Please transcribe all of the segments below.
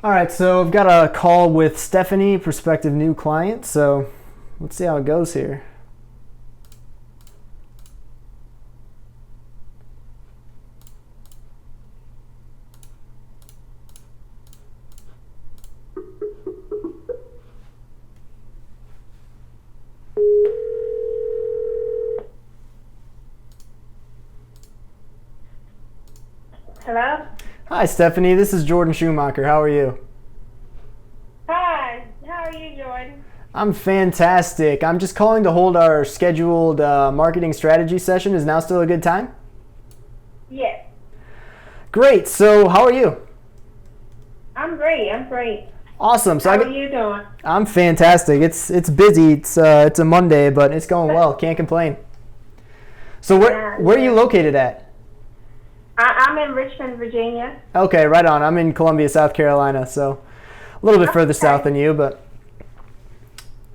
All right, so I've got a call with Stephanie, prospective new client. So let's see how it goes here. Hello? Hi, Stephanie. This is Jordan Schumacher. How are you? Hi, how are you, Jordan? I'm fantastic. I'm just calling to hold our scheduled marketing strategy session. Is now still a good time? Yes. Great. So how are you? I'm great. Awesome. So How are you doing? I'm fantastic. It's busy. It's a Monday, but it's going well. Can't complain. So where are you located at? I'm in Richmond, Virginia. Okay, right on. I'm in Columbia, South Carolina, so a little bit further south than you, but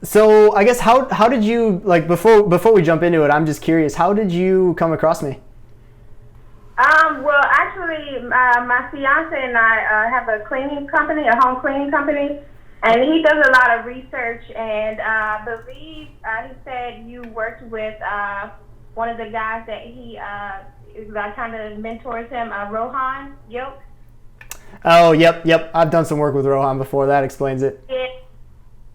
so I guess how did you, like, before we jump into it, I'm just curious, how did you come across me? Well, actually, my fiance and I have a cleaning company, a home cleaning company, and he does a lot of research, and I believe he said you worked with one of the guys that he kind of mentors him, Rohan Gilk. Oh, yep. I've done some work with Rohan before. That explains it.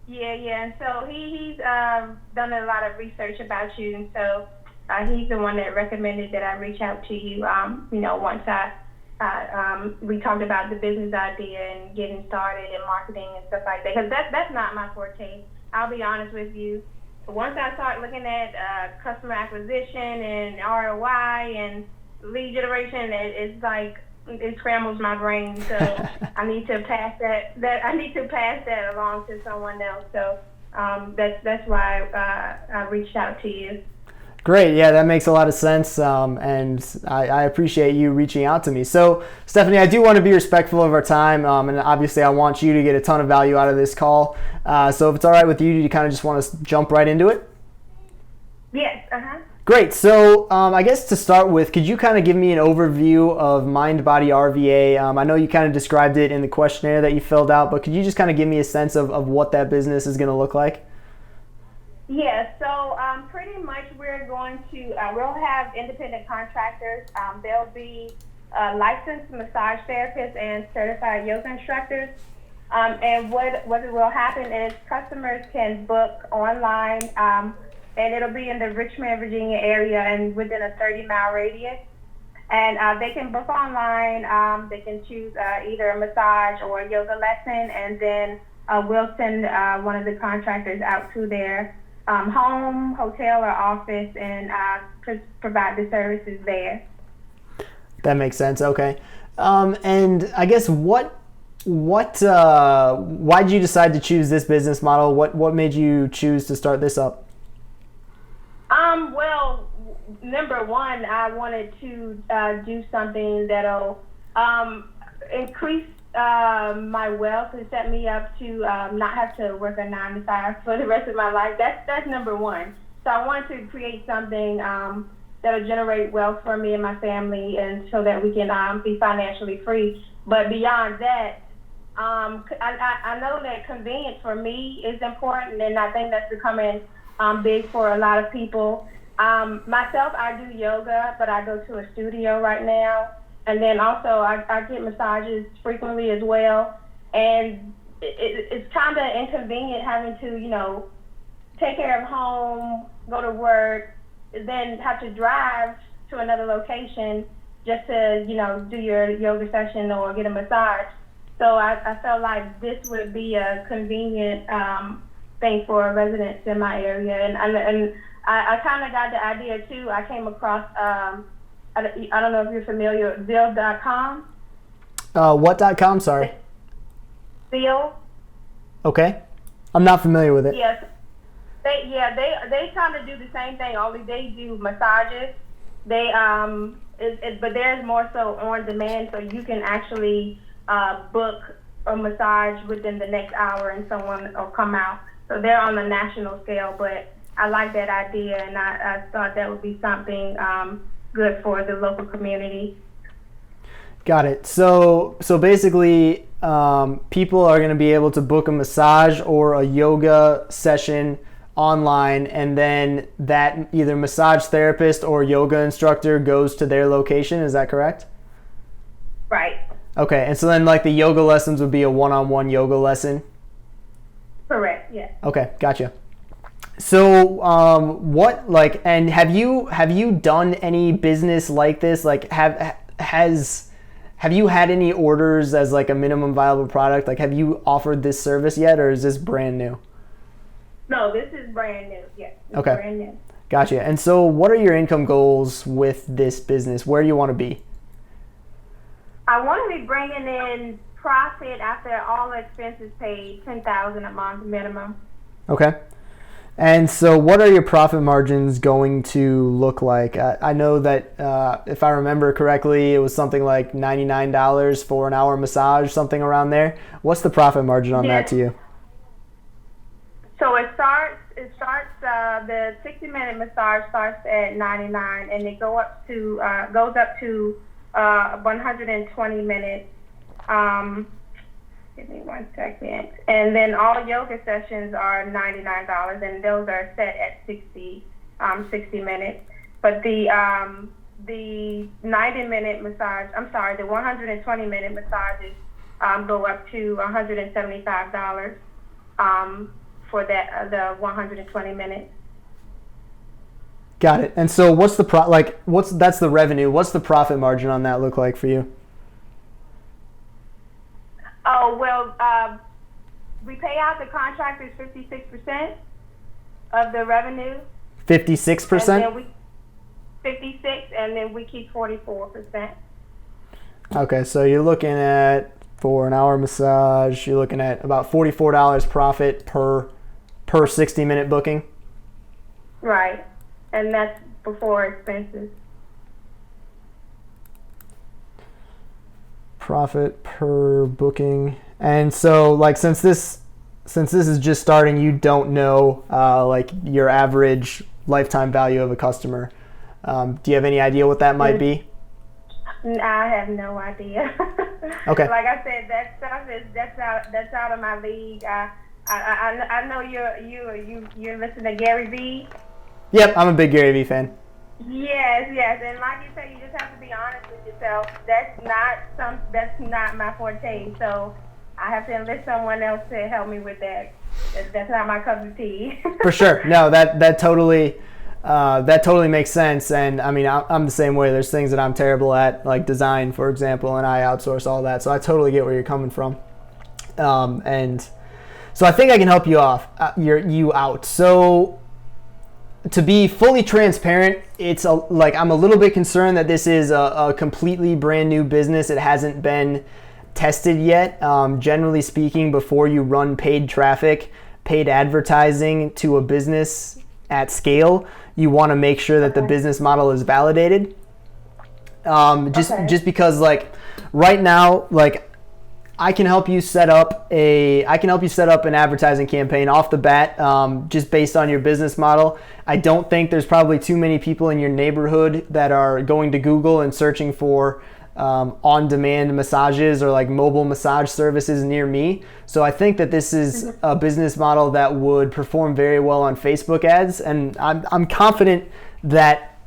Yeah. And so he's done a lot of research about you, and so he's the one that recommended that I reach out to you. Once we talked about the business idea and getting started and marketing and stuff like that, because that's not my forte. I'll be honest with you. Once I start looking at customer acquisition and ROI and lead generation, it's like it scrambles my brain. So I need to pass that along to someone else. So that's why I reached out to you. Great. Yeah, that makes a lot of sense, and I appreciate you reaching out to me. So, Stephanie, I do want to be respectful of our time, and obviously I want you to get a ton of value out of this call. So if it's all right with you, do you kind of just want to jump right into it? Yes. Great. So I guess to start with, could you kind of give me an overview of MindBody RVA? I know you kind of described it in the questionnaire that you filled out, but could you just kind of give me a sense of what that business is going to look like? Yeah, so pretty much we're going to, we'll have independent contractors. They'll be licensed massage therapists and certified yoga instructors. And what will happen is customers can book online, and it'll be in the Richmond, Virginia area and within a 30-mile radius. And they can book online. They can choose either a massage or a yoga lesson, and then we'll send one of the contractors out to their home, hotel, or office and provide the services there. That makes sense. Okay. And I guess why did you decide to choose this business model? What made you choose to start this up? Well, number one, I wanted to do something that'll increase my wealth and set me up to not have to work a 9 to 5 for the rest of my life. That's number one. So I wanted to create something that'll generate wealth for me and my family, and so that we can be financially free. But beyond that, I know that convenience for me is important, and I think that's becoming big for a lot of people. Myself, I do yoga, but I go to a studio right now. And then also I get massages frequently as well. And it's kind of inconvenient having to, take care of home, go to work, then have to drive to another location just to, do your yoga session or get a massage. So I felt like this would be a convenient thing for residents in my area. And I kind of got the idea too. I came across, I don't know if you're familiar with Zeal.com. What.com? Sorry. Zeal. Okay. I'm not familiar with it. Yes. They kind of do the same thing, only they do massages. They but theirs more so on demand, so you can actually book a massage within the next hour and someone will come out. So they're on a national scale, but I like that idea, and I thought that would be something good for the local community. Got it. So basically, people are going to be able to book a massage or a yoga session online, and then that either massage therapist or yoga instructor goes to their location. Is that correct? Right. Okay, and so then like the yoga lessons would be a one-on-one yoga lesson? Correct, yes. Okay, gotcha. So what, like, and have you done any business like this? Like have you had any orders as like a minimum viable product? Like have you offered this service yet, or is this brand new? No, this is brand new. Yes. Okay. Brand new. Gotcha. And so what are your income goals with this business? Where do you want to be? I want to be bringing in profit after all expenses paid, $10,000 a month minimum. Okay. And so what are your profit margins going to look like? I know that if I remember correctly, it was something like $99 for an hour massage, something around there. What's the profit margin on that to you? So it starts the 60-minute massage starts at $99, and it goes up to 120 minutes. Give me 1 second. And then all yoga sessions are $99, and those are set at 60 minutes. But the 90-minute massage, the 120-minute massages go up to $175 for that the 120 minutes. Got it. And so what's the that's the revenue. What's the profit margin on that look like for you? Oh, well, we pay out the contractors 56% of the revenue. 56%? 56, and then we keep 44%. Okay, so you're looking at, for an hour massage, you're looking at about $44 profit per 60-minute booking? Right, and that's before expenses. Profit per booking. And so like since this is just starting, you don't know like your average lifetime value of a customer. Do you have any idea what that might be? I have no idea. Okay. Like I said, that stuff that's out of my league. I know you're listening to Gary Vee. Yep, I'm a big Gary Vee fan. Yes, and like you said, you just have to be honest with yourself. That's not my forte. So I have to enlist someone else to help me with that. That's not my cup of tea. For sure. No, that totally makes sense. And I mean, I'm the same way. There's things that I'm terrible at, like design, for example, and I outsource all that. So I totally get where you're coming from. And so I think I can help you out. So to be fully transparent, it's I'm a little bit concerned that this is a completely brand new business. It hasn't been tested yet. Generally speaking, before you run paid traffic, paid advertising to a business at scale, you want to make sure that the business model is validated. Just because like right now, like I can help you set up an advertising campaign off the bat, just based on your business model. I don't think there's probably too many people in your neighborhood that are going to Google and searching for on-demand massages or like mobile massage services near me. So I think that this is a business model that would perform very well on Facebook ads, and I'm confident that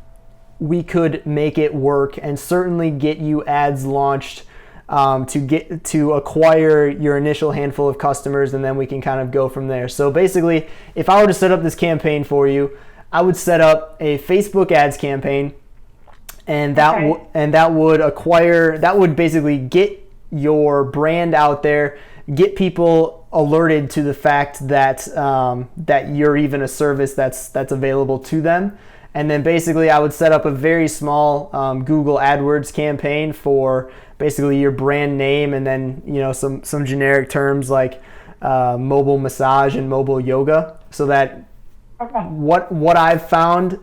we could make it work and certainly get you ads launched to acquire your initial handful of customers, and then we can kind of go from there. So basically, if I were to set up this campaign for you, I would set up a Facebook ads campaign, and that would basically get your brand out there, get people alerted to the fact that that you're even a service that's available to them. And then basically I would set up a very small Google AdWords campaign for basically your brand name, and then some generic terms like mobile massage and mobile yoga, so that what I've found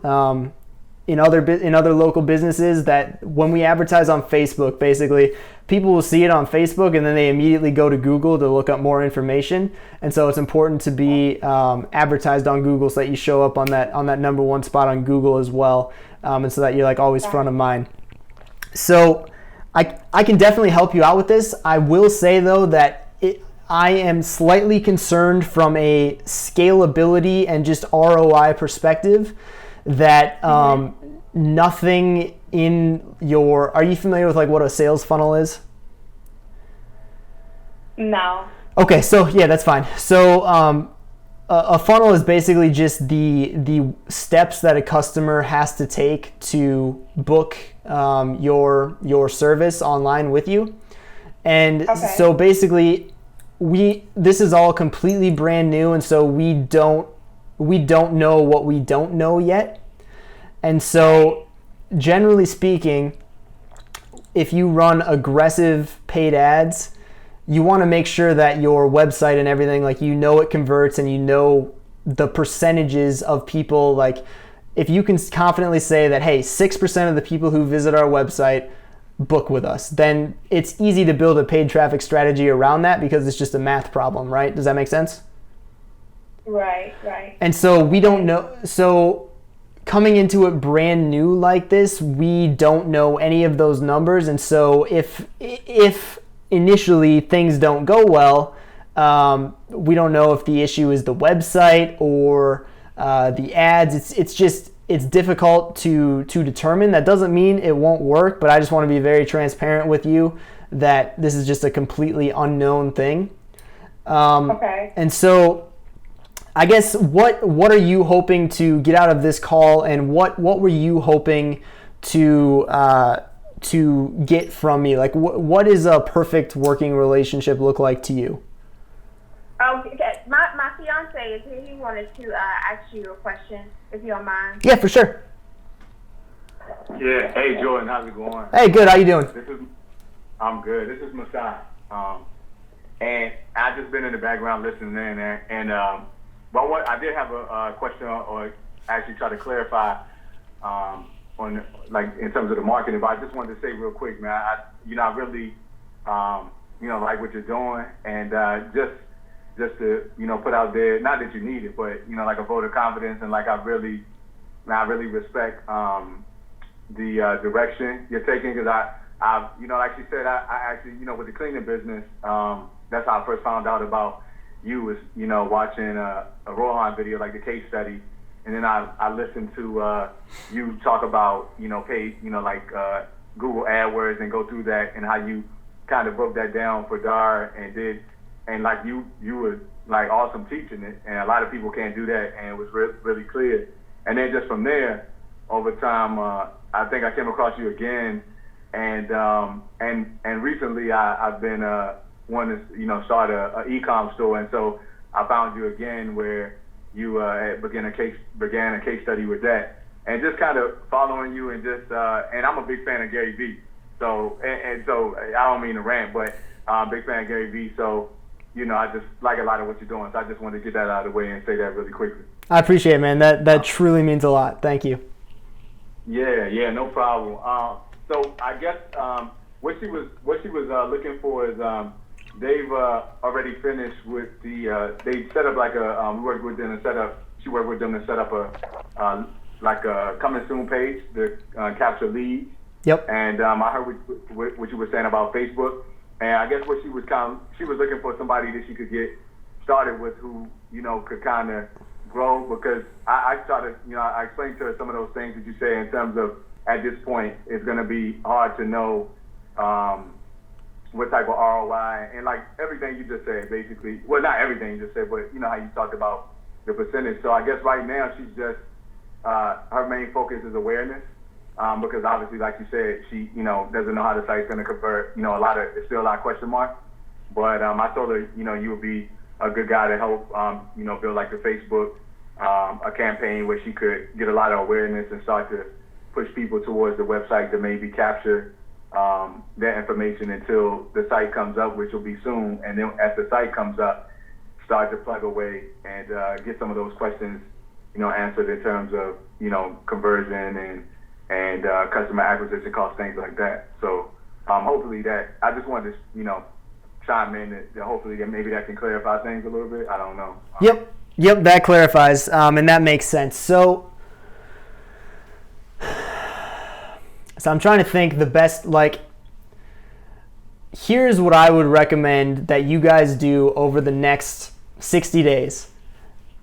in other local businesses, that when we advertise on Facebook, basically people will see it on Facebook and then they immediately go to Google to look up more information. And so it's important to be advertised on Google so that you show up on that number one spot on Google as well, and so that you're like always front of mind. So I can definitely help you out with this. I will say though that I am slightly concerned from a scalability and just ROI perspective that nothing in your, are you familiar with like what a sales funnel is? No. Okay, so yeah, that's fine. So a funnel is basically just the steps that a customer has to take to book your service online with you. And so basically this is all completely brand new, and so we don't know what we don't know yet. And so generally speaking, if you run aggressive paid ads, you want to make sure that your website and everything, like, you know, it converts, and you know the percentages of people. Like, if you can confidently say that, hey, 6% of the people who visit our website book with us, then it's easy to build a paid traffic strategy around that, because it's just a math problem, right? Does that make sense? Right. And so we don't know. So coming into it brand new like this, we don't know any of those numbers. And so if initially things don't go well, we don't know if the issue is the website or the ads. It's difficult to determine. That doesn't mean it won't work, but I just want to be very transparent with you that this is just a completely unknown thing. And so I guess what are you hoping to get out of this call, and what were you hoping to get from me? Like, what does a perfect working relationship look like to you? Okay. My fiance is here. He wanted to ask you a question, if you don't mind. Yeah, for sure. Yeah. Hey, Jordan, how's it going? Hey, good. How you doing? I'm good. This is Masai. And I've just been in the background listening in there. And but I did have a question, or actually try to clarify on, like, in terms of the marketing. But I just wanted to say real quick, man. I really like what you're doing, and just to put out there, not that you need it, but like a vote of confidence, and like I really respect the direction you're taking, because I like you said, I actually with the cleaning business, that's how I first found out about you, was watching a Rohan video, like the case study, and then I listened to you talk about paid Google AdWords, and go through that, and how you kind of broke that down for Dar, and like you were like awesome teaching it, and a lot of people can't do that, and it was really clear. And then just from there, over time, I think I came across you again, and recently I've been wanting to start a e-com store, and so I found you again, where you began a case study with that, and just kind of following you, and just and I'm a big fan of Gary Vee, so so I don't mean to rant, but big fan of Gary Vee, so I just like a lot of what you're doing, so I just wanted to get that out of the way and say that really quickly. I appreciate it, man. That truly means a lot. Thank you. Yeah, no problem. So I guess what she was looking for is they've already finished with they set up like we worked with them to set up. She worked with them to set up a coming soon page to capture leads. Yep. And I heard what you were saying about Facebook. And I guess what she was looking for somebody that she could get started with, who could kind of grow, because I started I explained to her some of those things that you say, in terms of, at this point it's going to be hard to know what type of ROI, and like everything you just said, basically, well, not everything you just said, but how you talked about the percentage. So I guess right now she's just her main focus is awareness. Because obviously, like you said, she, doesn't know how the site's going to convert. It's still a lot of question marks. But I told her, you would be a good guy to help, build like the Facebook, a campaign where she could get a lot of awareness and start to push people towards the website to maybe capture that information until the site comes up, which will be soon. And then as the site comes up, start to plug away and get some of those questions, answered in terms of, conversion and customer acquisition costs, things like that. So hopefully that, I just wanted to, chime in that hopefully maybe that can clarify things a little bit. I don't know. Yep, that clarifies, and that makes sense. So I'm trying to think the best, like, here's what I would recommend that you guys do over the next 60 days.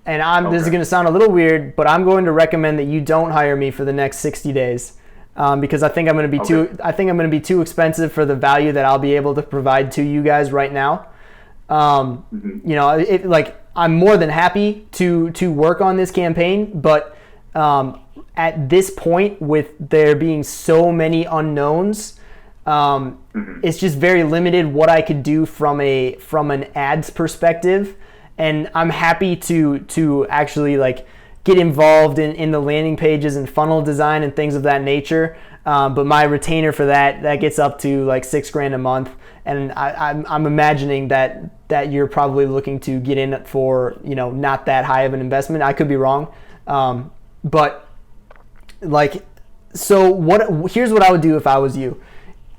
And this is going to sound a little weird, but I'm going to recommend that you don't hire me for the next 60 days. Because I think I'm going to be too expensive for the value that I'll be able to provide to you guys right now. You know, I'm more than happy to work on this campaign, but at this point, with there being so many unknowns, it's just very limited what I could do from an ads perspective. And I'm happy to actually like get involved in the landing pages and funnel design and things of that nature. But my retainer for that gets up to like $6,000 a month. And I'm imagining that you're probably looking to get in for, you know, not that high of an investment. I could be wrong. But like, so here's what I would do if I was you.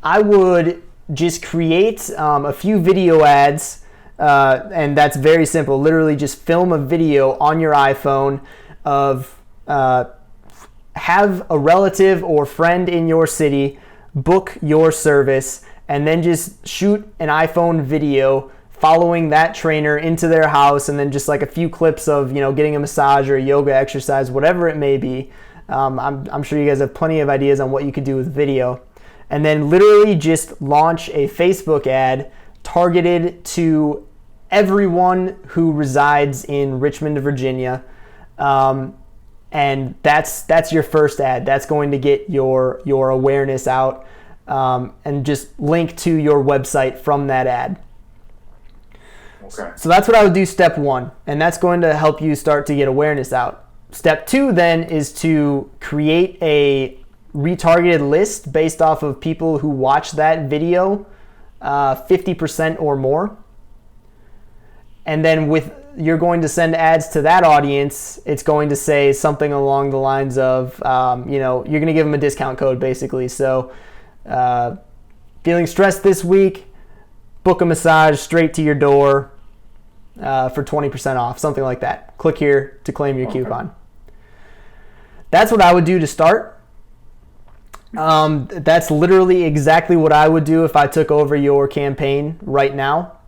I would just create a few video ads, and that's very simple. Literally just film a video on your iPhone of have a relative or friend in your city book your service, and then just shoot an iPhone video following that trainer into their house, and then just like a few clips of, you know, getting a massage or a yoga exercise, whatever it may be. I'm sure you guys have plenty of ideas on what you could do with video. And then literally just launch a Facebook ad targeted to everyone who resides in Richmond, Virginia. And that's your first ad. That's going to get your awareness out, and just link to your website from that ad. Okay. So that's what I would do step one, and that's going to help you start to get awareness out. Step two then is to create a retargeted list based off of people who watch that video 50% or more. And then you're going to send ads to that audience. It's going to say something along the lines of, you know, you're going to give them a discount code basically. So feeling stressed this week, book a massage straight to your door for 20% off, something like that. Click here to claim your coupon. That's what I would do to start. That's literally exactly what I would do if I took over your campaign right now.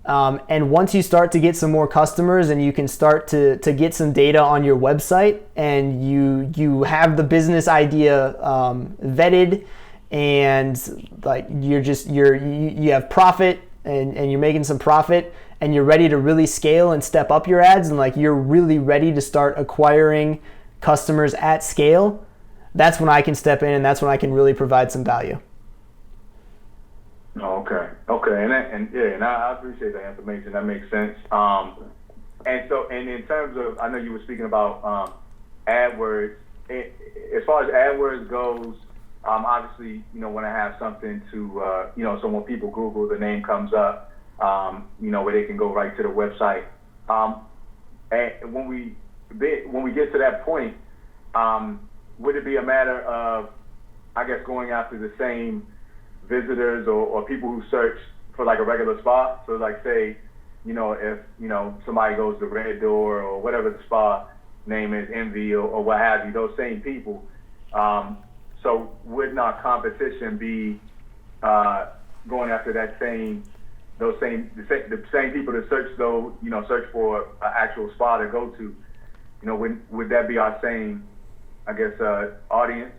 And once you start to get some more customers and you can start to get some data on your website, and you have the business idea vetted, and like you have profit and you're making some profit, and you're ready to really scale and step up your ads, and like you're really ready to start acquiring customers at scale, that's when I can step in, and that's when I can really provide some value. Oh, okay, and I appreciate that information. That makes sense. And in terms of, I know you were speaking about AdWords. As far as AdWords goes, obviously, you know, when I have something to, you know, so when people Google, the name comes up, you know, where they can go right to the website. And when we get to that point, would it be a matter of, I guess, going after the same visitors or people who search for like a regular spa? So like, say, you know, if, you know, somebody goes to Red Door or whatever the spa name is, Envy or what have you, those same people. So would not competition be going after the same people that search for an actual spa to go to? You know, would that be our same, I guess, audience?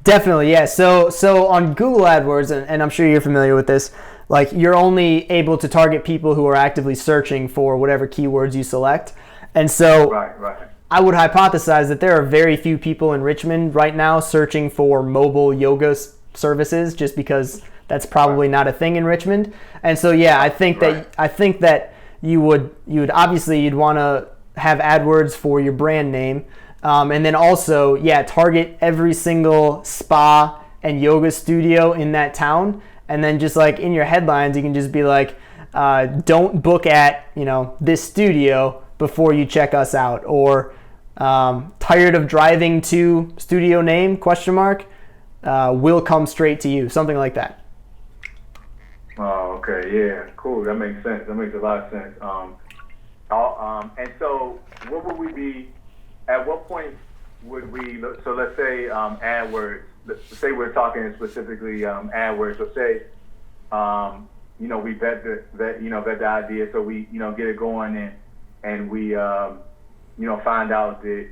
Definitely, yeah. So on Google AdWords, and I'm sure you're familiar with this, like you're only able to target people who are actively searching for whatever keywords you select. And so right. I would hypothesize that there are very few people in Richmond right now searching for mobile yoga services, just because that's probably not a thing in Richmond. And so yeah, I think that you would obviously you'd want to have AdWords for your brand name. And then also, yeah, target every single spa and yoga studio in that town. And then just like in your headlines, you can just be like, don't book at, you know, this studio before you check us out. Or tired of driving to studio name, ? Will come straight to you. Something like that. Oh, okay. Yeah, cool. That makes sense. That makes a lot of sense. And so what would we be, at what point would we, so let's say AdWords, let's say we're talking specifically AdWords, so say we vet the idea, so we, get it going, and we, find out that,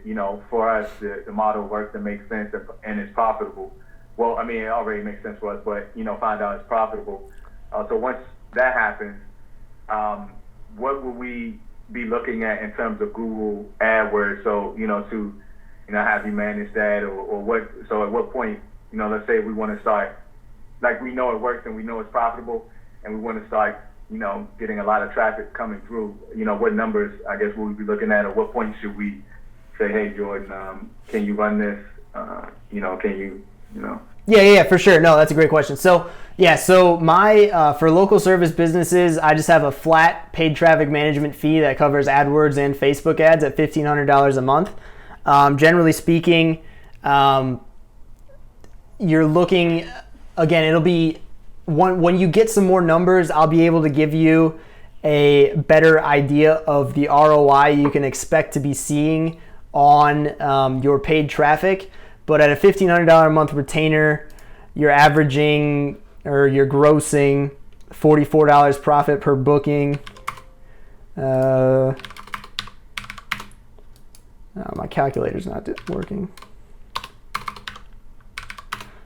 for us, the model works and makes sense and is profitable. Well, I mean, it already makes sense for us, but, find out it's profitable. So once that happens, what will we be looking at in terms of Google AdWords? So, to, have you manage that, or what? So at what point, let's say we want to start, like, we know it works and we know it's profitable, and we want to start, getting a lot of traffic coming through. What numbers, I guess, will we be looking at? Or what point should we say, hey, Jordan, can you run this? Can you, Yeah, for sure. No, that's a great question. So my for local service businesses, I just have a flat paid traffic management fee that covers AdWords and Facebook ads at $1,500 a month. Generally speaking, you're looking, again, it'll be when you get some more numbers, I'll be able to give you a better idea of the ROI you can expect to be seeing on your paid traffic. But at a $1,500 a month retainer, you're averaging, or you're grossing $44 profit per booking. My calculator's not working.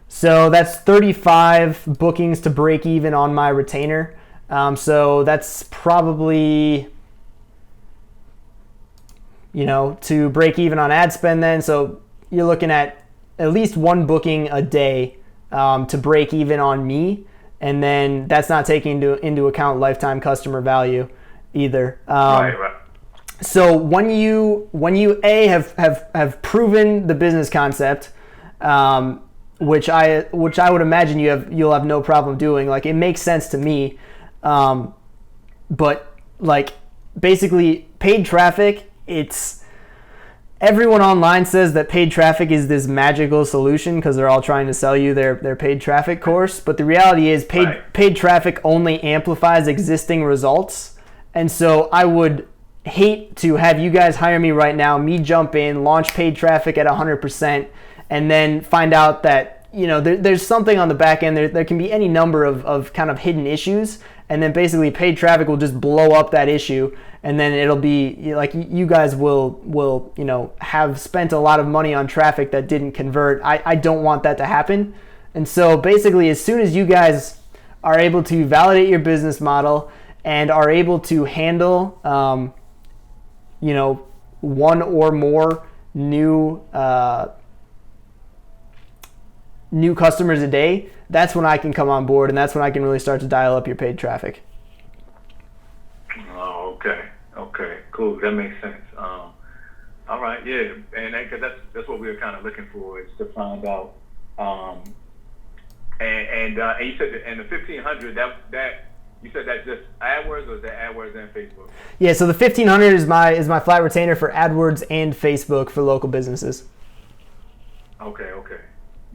So that's 35 bookings to break even on my retainer. So that's probably, to break even on ad spend then. So you're looking at least one booking a day to break even on me. And then that's not taking into account lifetime customer value either. Right. So when you have proven the business concept, which I would imagine you'll have no problem doing. Like, it makes sense to me, but like, basically paid traffic, it's everyone online says that paid traffic is this magical solution because they're all trying to sell you their paid traffic course. But the reality is paid traffic only amplifies existing results. And so I would hate to have you guys hire me right now, me jump in, launch paid traffic at 100%, and then find out that, there's something on the back end. There can be any number of kind of hidden issues, and then basically paid traffic will just blow up that issue, and then it'll be like you guys will have spent a lot of money on traffic that didn't convert. I don't want that to happen. And so basically, as soon as you guys are able to validate your business model and are able to handle one or more new customers a day, that's when I can come on board, and that's when I can really start to dial up your paid traffic. Oh, okay, cool. That makes sense. All right, yeah, and because that's what we were kind of looking for, is to find out. And you said that, and the 1,500 that you said that's just AdWords, or is that AdWords and Facebook? Yeah, so the 1,500 is my flat retainer for AdWords and Facebook for local businesses. Okay.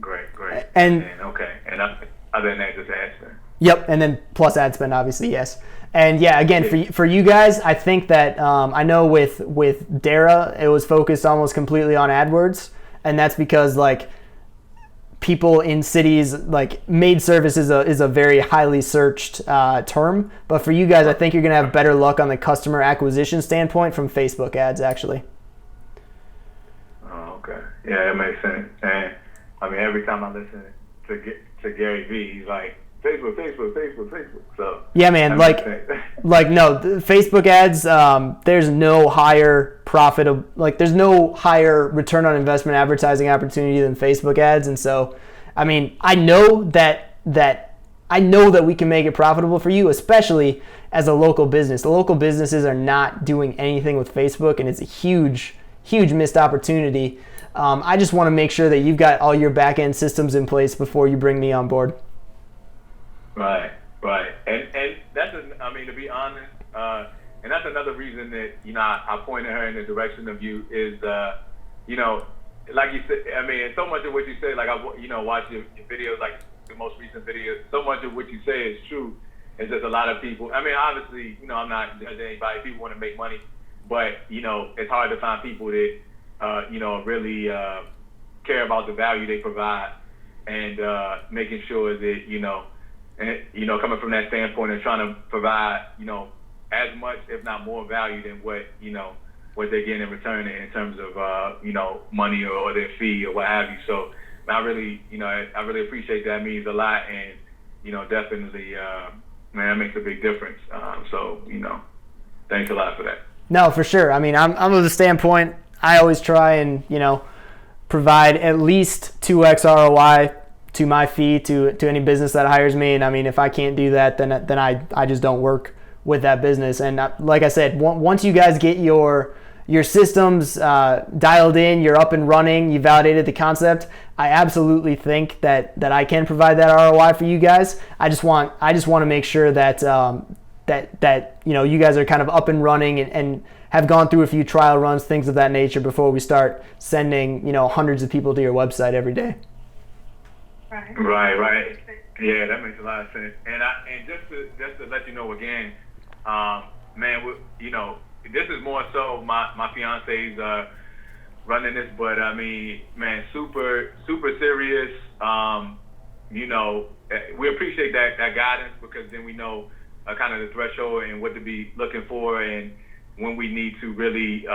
Great. And other than that, just ad spend. Yep, and then plus ad spend, obviously, yes. And yeah, again, for you guys, I think that I know with Dara, it was focused almost completely on AdWords, and that's because like people in cities, like maid service is a very highly searched term. But for you guys, I think you're gonna have better luck on the customer acquisition standpoint from Facebook ads, actually. Oh, okay. Yeah, it makes sense. And I mean, every time I listen to Gary Vee, he's like, Facebook. So yeah, man, like no, the Facebook ads. There's no higher there's no higher return on investment advertising opportunity than Facebook ads, and so, I mean, I know that we can make it profitable for you, especially as a local business. The local businesses are not doing anything with Facebook, and it's a huge missed opportunity. I just want to make sure that you've got all your back end systems in place before you bring me on board. Right. And that's, to be honest, and that's another reason that, I pointed her in the direction of you is, like you said, so much of what you say, like I, watch your videos, like the most recent videos, so much of what you say is true. It's just a lot of people, obviously, I'm not judging anybody. People want to make money, but, it's hard to find people that, really care about the value they provide, and making sure that, and coming from that standpoint and trying to provide as much, if not more, value than what they're getting in return in terms of money or their fee or what have you. So I really appreciate that. It means a lot, and definitely, man, that makes a big difference. So thanks a lot for that. No, for sure. I mean, I'm of the standpoint, I always try and provide at least 2x ROI to my fee to any business that hires me. And I mean, if I can't do that, then I just don't work with that business. And like I said, once you guys get your systems dialed in, you're up and running, you validated the concept, I absolutely think that I can provide that ROI for you guys. I just want to make sure that you guys are kind of up and running and have gone through a few trial runs, things of that nature, before we start sending hundreds of people to your website every day. Right. Yeah, that makes a lot of sense. And just to let you know again, man, this is more so my fiance's running this, but I mean, man, super serious. We appreciate that guidance, because then we know kind of the threshold and what to be looking for, and when we need to really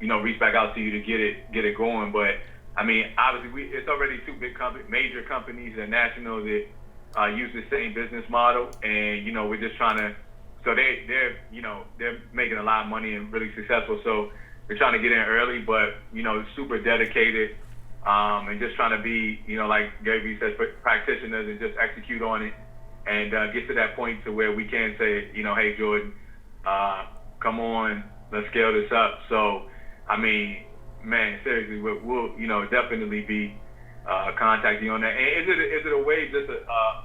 reach back out to you to get it going. But I mean, obviously, it's already two major companies and national that use the same business model, and we're just trying to. So they're making a lot of money and really successful. So we're trying to get in early, but super dedicated, and just trying to be like Gary says, practitioners, and just execute on it, and get to that point to where we can say hey Jordan, come on, let's scale this up. So I mean, man, seriously, we'll definitely be contacting you on that. And is it a way just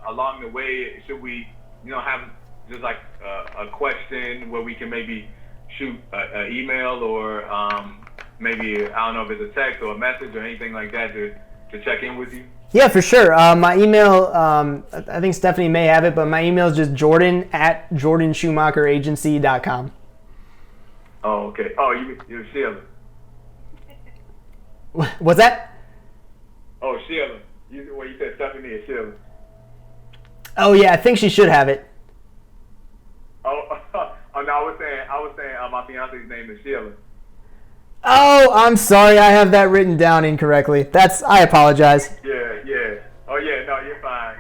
along the way? Should we have just like a question where we can maybe shoot an email, or maybe, I don't know if it's a text or a message or anything like that to check in with you? Yeah, for sure. My email, I think Stephanie may have it, but my email is just jordan@jordanschumacher.agency.com. Oh, okay. Oh, you're Sheila. What's that? Oh, Sheila. You said Stephanie is Sheila. Oh yeah, I think she should have it. Oh no, I was saying my fiance's name is Sheila. Oh, I'm sorry, I have that written down incorrectly. I apologize. Yeah. Oh yeah, no, you're fine.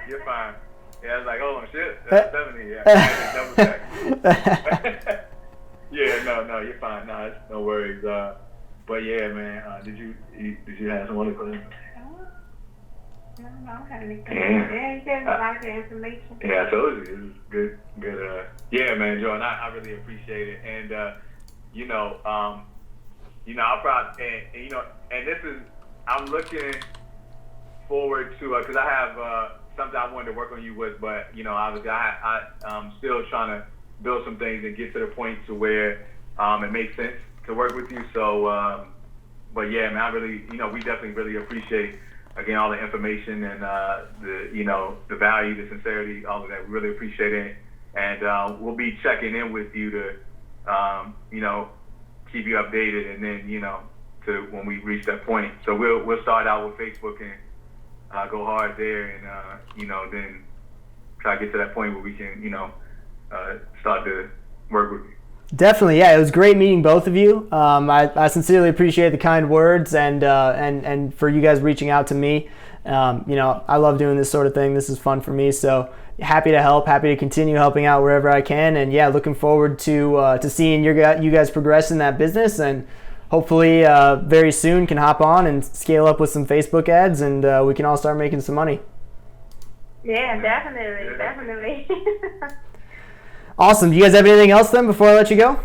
Yeah, I was like, oh shit, that's Stephanie. Yeah, I had to double check. Yeah, no, you're fine. No worries. But yeah, man, did you have some other questions? No, I don't have anything. Yeah, you gave me a lot of information. Yeah, I told you, it was good. Yeah, man, Jordan, I really appreciate it, and I'll probably, and this is, I'm looking forward to, because I have something I wanted to work on you with, but obviously I'm still trying to build some things and get to the point to where it makes sense to work with you. So, but yeah, man, I really, we definitely really appreciate, again, all the information and the value, the sincerity, all of that. We really appreciate it, and we'll be checking in with you to keep you updated, and then to when we reach that point. So we'll start out with Facebook and go hard there, and then try to get to that point where we can start to work with you. Definitely, yeah. It was great meeting both of you. I sincerely appreciate the kind words and for you guys reaching out to me. I love doing this sort of thing. This is fun for me. So happy to help. Happy to continue helping out wherever I can. And yeah, looking forward to seeing you guys progress in that business, and hopefully very soon can hop on and scale up with some Facebook ads, and we can all start making some money. Yeah, definitely. Awesome. Do you guys have anything else then before I let you go?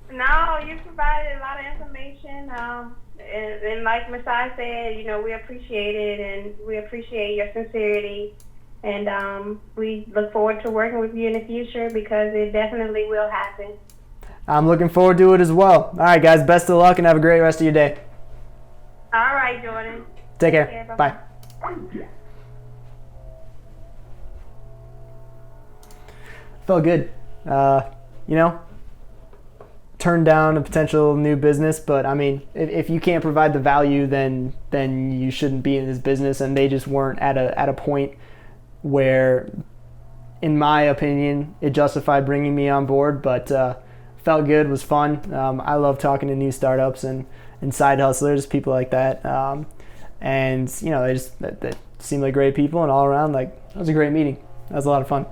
No, you provided a lot of information. And like Masai said, we appreciate it, and we appreciate your sincerity. And we look forward to working with you in the future, because it definitely will happen. I'm looking forward to it as well. All right, guys. Best of luck and have a great rest of your day. All right, Jordan. Take care. Bye. Felt good. Turn down a potential new business, but I mean, if you can't provide the value, then you shouldn't be in this business. And they just weren't at a point where, in my opinion, it justified bringing me on board, but felt good, was fun. I love talking to new startups and side hustlers, people like that. And, they seemed like great people, and all around, it was a great meeting. That was a lot of fun.